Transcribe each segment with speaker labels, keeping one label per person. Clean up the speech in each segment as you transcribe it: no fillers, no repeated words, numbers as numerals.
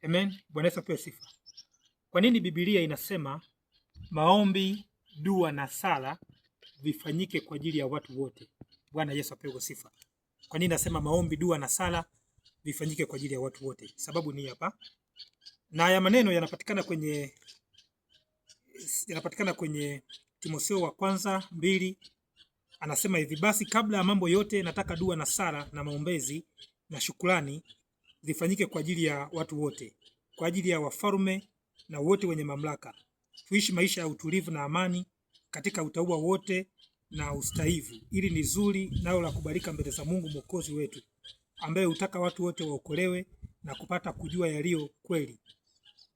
Speaker 1: Amen. Bwana Yesu apewe sifa. Kwa nini Biblia inasema maombi, dua na sala vifanyike kwa ajili ya watu wote? Bwana Yesu apewe sifa. Kwa nini nasema maombi, dua na sala vifanyike kwa ajili ya watu wote? Sababu ni hapa. Na haya maneno yanapatikana kwenye Timotheo wa kwanza 2. Anasema hivi: basi kabla ya mambo yote nataka dua na sala na maombezi na shukrani zifanyike kwa ajili ya watu wote, kwa ajili ya wafalme na wote wenye mamlaka, tuishi maisha ya utulivu na amani katika utauwa wote na ustahivu, ili ni zuri nalo la kubalika mbele za Mungu Mwokozi wetu, ambaye hutaka watu wote waokolewe na kupata kujua yaliyo kweli,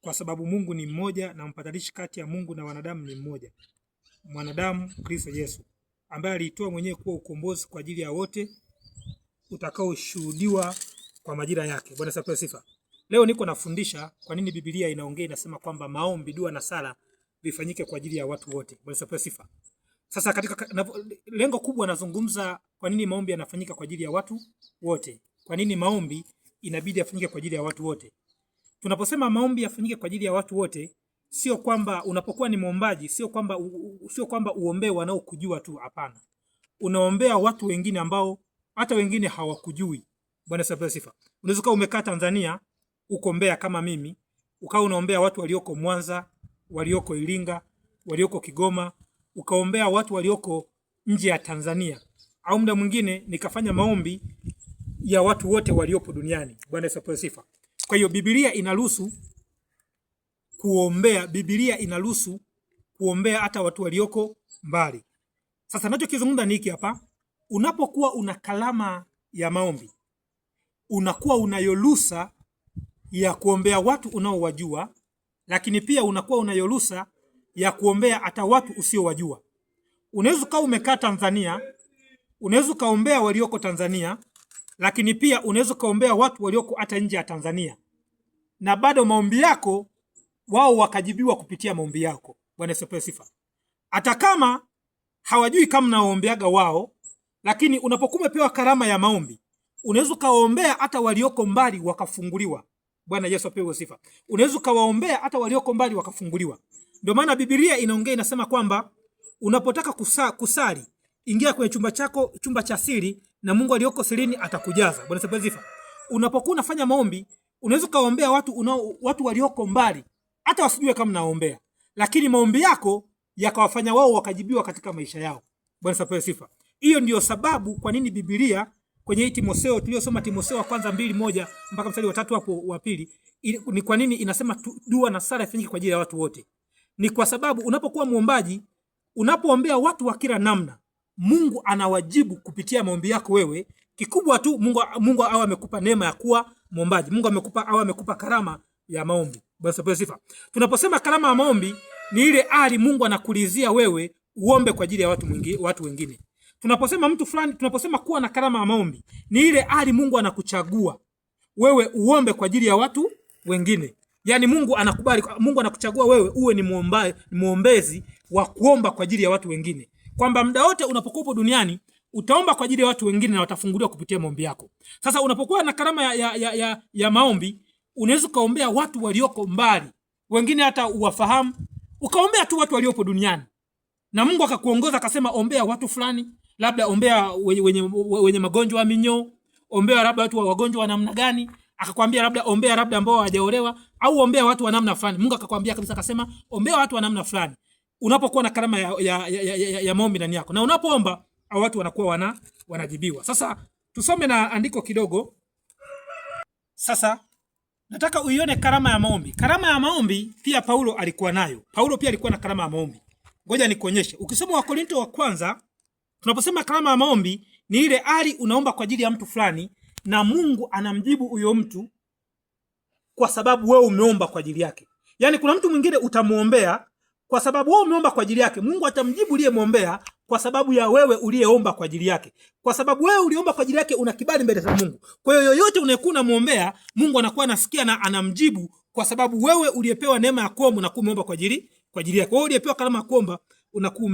Speaker 1: kwa sababu Mungu ni mmoja na mpatanishi kati ya Mungu na wanadamu ni mmoja, mwanadamu Kristo Yesu, ambaye alitoa mwenyewe kuwa ukombozi kwa ajili ya wote, utakaoshuhudiwa kwa majira yake. Bwana apewe sifa. Leo niko nafundisha kwa nini Biblia inaongea inasema kwamba maombi, dua na sala vifanyike kwa ajili ya watu wote. Bwana apewe sifa. Sasa katika lengo kubwa nazungumza kwa nini maombi yanafanyika kwa ajili ya watu wote. Kwa nini maombi inabidi yafanyike kwa ajili ya watu wote? Tunaposema maombi yafanyike kwa ajili ya watu wote, sio kwamba unapokuwa ni muombaji, sio kwamba uombee wanaokujua tu, hapana. Unaombea watu wengine ambao hata wengine hawakujui. Bwana apewe sifa. Unaweza kuwa umekaa Tanzania, uko Mbeya kama mimi, ukao unaombea watu walioko Mwanza, walioko Iringa, walioko Kigoma, ukaombea watu walioko nje ya Tanzania. Au muda mwingine nikafanya maombi ya watu wote waliopo duniani. Bwana apewe sifa. Kwa hiyo Biblia inaruhusu kuombea hata watu walioko mbali. Sasa ninachokizungumza ni hiki hapa. Unapokuwa una kalama ya maombi, unakuwa unayolusa ya kuombea watu unaowajua, lakini pia unakuwa unayolusa ya kuombea hata watu usiowajua. Unaweza kama umekaa Tanzania, unaweza kaombea walioko Tanzania, lakini pia unaweza kaombea watu walioko hata nje ya Tanzania, na bado maombi yako wao wakajibiwa kupitia maombi yako. Bwana apewe sifa. Hata kama hawajui kama naombeaga wao, lakini unapokuwa umepewa karama ya maombi, unaweza kaombea hata walioko mbali wakafunguliwa. Bwana Yesu apewe sifa. Unaweza kawaombea hata walioko mbali wakafunguliwa. Ndio maana Biblia inaongea inasema kwamba unapotaka kusali, ingia kwenye chumba cha siri, na Mungu aliyoko sirini atakujaza. Bwana apewe sifa. Unapokuwa unafanya maombi, unaweza kaombea watu walioko mbali hata wasijue kama naombea, lakini maombi yako yakawafanya wao wakajibiwa katika maisha yao. Bwana apewe sifa. Hiyo ndio sababu kwa nini Biblia kwenye hii Timotheo tuliyosoma, Timotheo wa kwanza 2:1 mpaka mstari wa 3 hapo wa pili, ni kwa nini inasema dua na sala ifanyike kwa ajili ya watu wote? Ni kwa sababu unapokuwa muombaji, unapoombea watu wa kila namna, Mungu anawajibu kupitia maombi yako wewe. Kikubwa tu Mungu awe amekupa neema ya kuwa muombaji. Mungu amekupa karama ya maombi. Bwana sifa. Tunaposema karama ya maombi ni ile hali Mungu anakulizia wewe uombe kwa ajili ya watu wengine. Tunaposema mtu fulani, tunaposema kuwa na karama ya maombi, ni ile hali Mungu anakuchagua wewe uombe kwa ajili ya watu wengine. Yaani Mungu anakubali, Mungu anakuchagua wewe uwe ni muombezi wa kuomba kwa ajili ya watu wengine. Kwamba muda wote unapokuwa duniani utaomba kwa ajili ya watu wengine na watafunguliwa kupitia maombi yako. Sasa unapokuwa na karama ya maombi, unaweza kaombea watu walioko mbali, wengine hata uwafahamu, ukaombea tu watu waliopo duniani. Na Mungu akakuongoza akasema ombea watu fulani, labda ombea wenye magonjwa ya minyoo, ombea labda watu wagonjwa wa namna gani, akakwambia labda ombea labda ambao hawajaolewa, au ombea watu wa namna fulani. Mungu akakwambia kabisa akasema ombea watu wa namna fulani. Unapokuwa na karama ya maombi ndani yako, na unapoomba hao watu wanakuwa wanajibiwa. Sasa tusome na andiko kidogo. Sasa nataka uione karama ya maombi. Karama ya maombi pia Paulo alikuwa nayo. Paulo pia alikuwa na karama ya maombi. Ngoja nikuonyeshe. Ukisoma Wakorintho wa kwanza, tunaposema karama ya maombi ni ile hali unaomba kwa ajili ya mtu fulani na Mungu anamjibu huyo mtu kwa sababu wewe umeomba kwa ajili yake. Yaani kuna mtu mwingine utamuombea kwa sababu wewe umeomba kwa ajili yake. Mungu atamjibu uliyemuombea kwa sababu ya wewe uliyeomba kwa ajili yake. Kwa sababu wewe uliomba kwa ajili yake, una kibali mbele za Mungu. Kwa hiyo yoyote unayekuwa unamuombea, Mungu anakuwa anasikia na anamjibu kwa sababu wewe uliyepewa neema ya kuomba na kuomba kwa ajili yake. Wewe uliyepewa karama ya kuomba unakuwa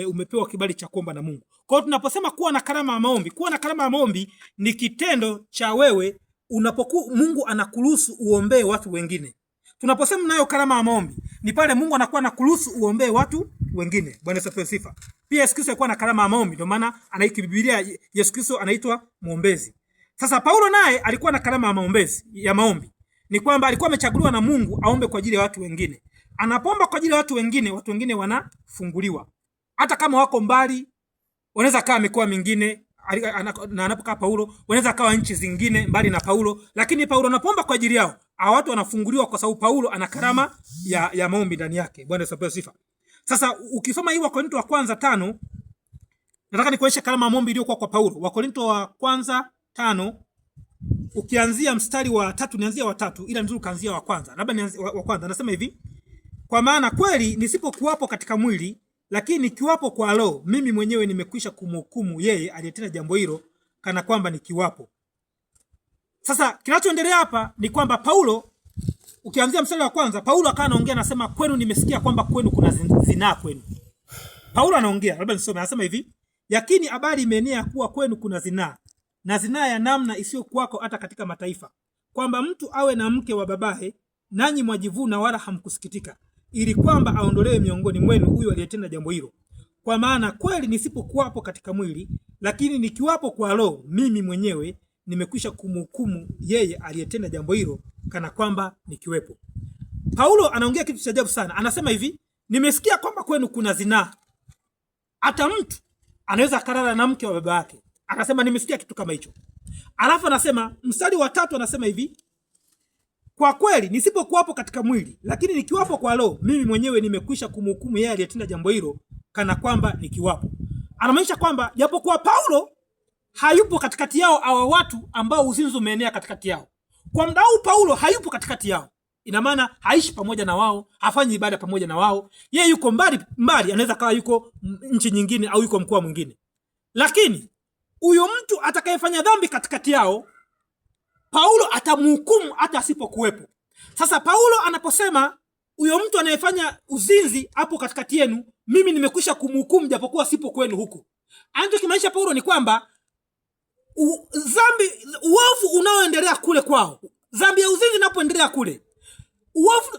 Speaker 1: umepewa kibali cha kuomba na Mungu. Kwa hiyo tunaposema kuwa na karama ya maombi, kuwa na karama ya maombi ni kitendo cha wewe Mungu anakuruhusu uombee watu wengine. Tunaposema nayo karama ya maombi, ni pale Mungu anakuwa anakuruhusu uombee watu wengine. Bwana Yesu asifiwe. Pia Yesu Kristo alikuwa na karama ya maombi, ndio maana anaitwa Biblia, Yesu Kristo anaitwa muombezi. Sasa Paulo naye alikuwa na karama ya maombi. Ni kwamba alikuwa amechaguliwa na Mungu aombe kwa ajili ya watu wengine. Anapoomba kwa ajili ya watu wengine wanafunguliwa. Hata kama wako mbali, wanaweza kaa mikoa mingine, na anapokaa Paulo, wanaweza kawa nchi zingine mbali na Paulo, lakini Paulo anapoomba kwa ajili yao, hao watu wanafunguliwa kwa sababu Paulo ana karama ya maombi ndani yake. Bwana asifiwe sifa. Sasa ukisoma hii Wakorintho wa kwanza 5, nataka nikuonyeshe karama ya maombi iliyokuwa kwa Paulo. Wakorintho wa kwanza 5 ukianzia mstari wa 3, nianzia wa 3 ila nzuri kaanzia wa kwanza. Labda nianzie wa kwanza. Anasema hivi: kwa maana kweli nisipokuwapo katika mwili, lakini nikiwapo kwa roho, mimi mwenyewe nimekwisha kumhukumu yeye aliyetenda jambo hilo kana kwamba nikiwapo. Sasa kinachoendelea hapa ni kwamba Paulo, ukianzia mstari wa kwanza, Paulo akawa anaongea, anasema kwenu nimesikia kwamba kwenu kuna zinaa kwenu. Paulo anaongea, labda nisome, anasema hivi: yakini habari imeenea kuwa kwenu kuna zinaa, na zinaa ya namna isiyokuwako hata katika mataifa, kwamba mtu awe na mke wa babaye, nanyi mwajivuna wala hamkusikitika, ili kwamba aondolewe miongoni mwenu huyo aliyetenda jambo hilo. Kwa maana kweli nisipokuwapo katika mwili, lakini nikiwapo kwa roho, mimi mwenyewe nimekwisha kumhukumu yeye aliyetenda jambo hilo kana kwamba nikiwepo. Paulo anaongea kitu cha ajabu sana. Anasema hivi: nimesikia kwamba kwenu kuna zinaa. Hata mtu anaweza kulala na mke wa baba yake. Akasema nimesikia kitu kama hicho. Alafu anasema mstari wa 3 anasema hivi: kwa kweli nisipokuwapo katika mwili, lakini nikiwapo kwa roho, mimi mwenyewe nimekwisha kumhukumu yeye aliyetenda jambo hilo kana kwamba nikiwapo. Anamaanisha kwamba japokuwa Paulo hayupo katikati yao, hawa watu ambao uzinzi umeenea katikati yao, kwa muda huu Paulo hayupo katikati yao. Ina maana haishi pamoja na wao, hafanyi ibada pamoja na wao. Yeye yuko mbali, anaweza kawa yuko nchi nyingine au yuko mkoa mwingine. Lakini huyo mtu atakayefanya dhambi katikati yao, Paulo atamhukumu hata asipokuwepo. Sasa Paulo anaposema huyo mtu anayefanya uzinzi hapo katikati yenu, mimi nimekwisha kumhukumu japokuwa sipo kwenu huko. Anachokimaanisha Paulo ni kwamba uovu unaoendelea kule kwao, dhambi ya uzinzi inapoendelea kule,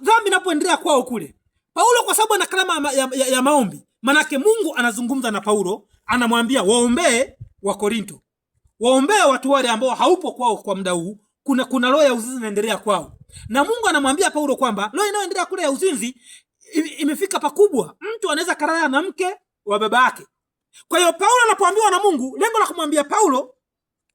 Speaker 1: dhambi inapoendelea kwao kule, Paulo kwa sababu ana karama ya maombi, manake Mungu anazungumza na Paulo, anamwambia waombee Wakorintho, waombee watu wale ambao haupo kwao kwa muda huu. Kuna roho ya uzinzi inaendelea kwao, na Mungu anamwambia Paulo kwamba roho inayoendelea kule ya uzinzi imefika pakubwa. Mtu anaweza karara na mke wa baba yake. Kwa hiyo Paulo anapoambiwa na Mungu, lengo la kumwambia Paulo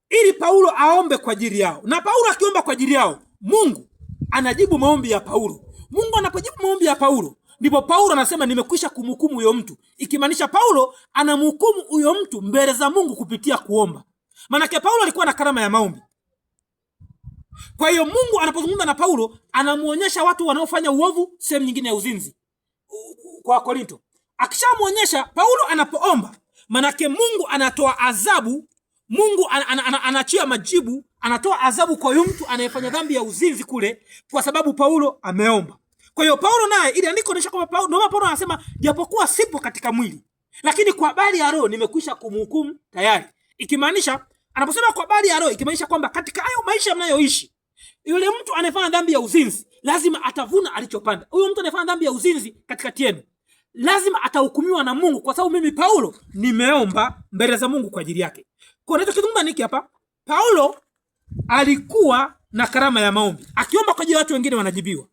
Speaker 1: ili Paulo aombe kwa ajili yao, na Paulo akiomba kwa ajili yao, Mungu anajibu maombi ya Paulo. Mungu anapojibu maombi ya Paulo, ndipo Paulo anasema nimekwisha kumhukumu huyo mtu, ikimaanisha Paulo anamhukumu huyo mtu mbele za Mungu kupitia kuomba. Manake Paulo alikuwa na karama ya maombi. Kwa hiyo Mungu anapozungumza na Paulo, anamuonyesha watu wanaofanya uovu sehemu nyingine ya uzinzi kwa Korinto. Akishamuonyesha Paulo anapoomba, manake Mungu anatoa adhabu, Mungu anachia majibu, anatoa adhabu kwa yule mtu anayefanya dhambi ya uzinzi kule, kwa sababu Paulo ameomba. Kwa hiyo Paulo naye, ili andiko linaonyesha kwamba Paulo anasema japokuwa sipo katika mwili, lakini kwa habari ya roho nimekwisha kumhukumu tayari. Ikimaanisha, anaposema kwa habari ya roho, ikimaanisha kwamba katika hayo maisha mnayoishi, yule mtu anayefanya dhambi ya uzinzi lazima atavuna alichopanda. Huyo mtu anayefanya dhambi ya uzinzi katikati yenu lazima atahukumiwa na Mungu, kwa sababu mimi Paulo nimeomba mbele za Mungu kwa ajili yake. Kwa nini tukizungumza niki hapa? Paulo alikuwa na karama ya maombi, akiomba kwa ajili ya watu wengine wanajibiwa.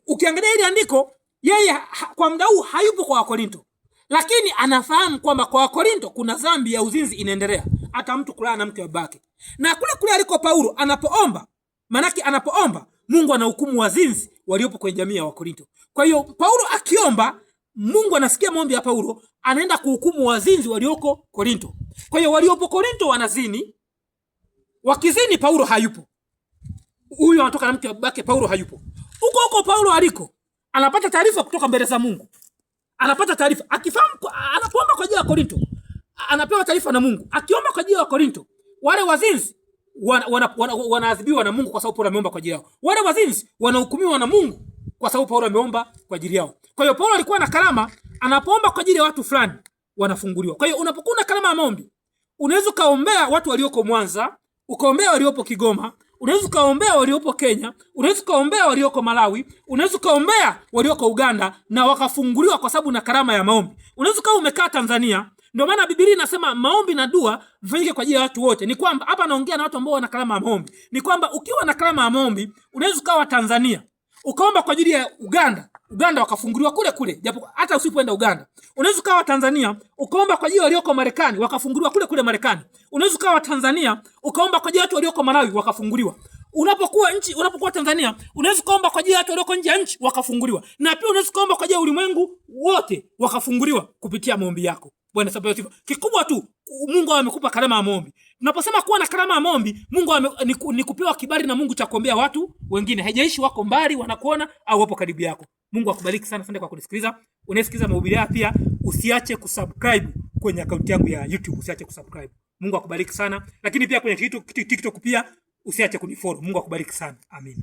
Speaker 1: Ukiangalia ile andiko, yeye kwa muda huu hayupo kwa Wakorintho, lakini anafahamu kwamba kwa Wakorintho kuna dhambi ya uzinzi inaendelea, hata mtu kulala na mke wa babake. Na kule aliko Paulo anapoomba, manake anapoomba Mungu anahukumu wazinzi waliopo kwenye jamii ya Wakorintho. Kwa hiyo Paulo akiomba, Mungu anasikia maombi ya Paulo, anaenda kuhukumu wazinzi walioko Korinto. Kwa hiyo waliopo Korinto wanazini, wakizini Paulo hayupo. Huyo anatoka na mke wa babake, Paulo hayupo. Huko Paulo aliko, anapata taarifa kutoka mbele za Mungu. Anapata taarifa, akifahamu anapoomba kwa ajili ya Korinto, anapewa taarifa na Mungu. Akiomba kwa ajili ya Korinto, wale wazinzi wanaadhibiwa na Mungu kwa sababu Paulo ameomba kwa ajili yao. Wale wazinzi wanahukumiwa na Mungu kwa sababu Paulo ameomba kwa ajili yao. Kwa hiyo Paulo alikuwa na karama, anapoomba kwa ajili ya watu fulani wanafunguliwa. Kwa hiyo unapokuwa na karama ya maombi, unaweza kaombea watu walioko Mwanza, ukaombea waliopo Kigoma, unaweza kaombea waliopo Kenya, unaweza kaombea walioko Malawi, unaweza kaombea walioko Uganda na wakafunguliwa kwa sababu na karama ya maombi. Unaweza kama umekaa Tanzania. Ndio maana Biblia inasema maombi na dua vifanyike kwa ajili ya watu wote. Ni kwamba hapa naongea na watu ambao wana karama ya maombi. Ni kwamba ukiwa na karama ya maombi, unaweza kawa Tanzania, ukaomba kwa ajili ya Uganda wakafunguliwa kule kule, japo hata usipoenda Uganda. Unaweza kawa Tanzania, ukaomba kwa ajili walioko Marekani, wakafunguliwa kule kule Marekani. Unaweza kawa Tanzania, ukaomba kwa ajili ya watu walioko Malawi, wakafunguliwa. Unapokuwa Tanzania, unaweza kuomba kwa ajili ya watu walioko nje ya nchi, wakafunguliwa. Na pia unaweza kuomba kwa ajili ya ulimwengu wote, wakafunguliwa kupitia maombi yako. Bwana sababu sifa. Kikubwa tu Mungu amekupa karama ya maombi. Tunaposema kuwa na karama ya maombi, Mungu ni kupewa kibali na Mungu cha kuombea watu wengine. Haijalishi wako mbali wanakuona au wapo karibu yako. Mungu akubariki sana. Asante kwa kunisikiliza. Unasikiliza mahubiri haya pia usiache kusubscribe kwenye akaunti yangu ya YouTube, usiache kusubscribe. Mungu akubariki sana. Lakini pia kwenye TikTok pia usiache kunifollow. Mungu akubariki sana. Amen.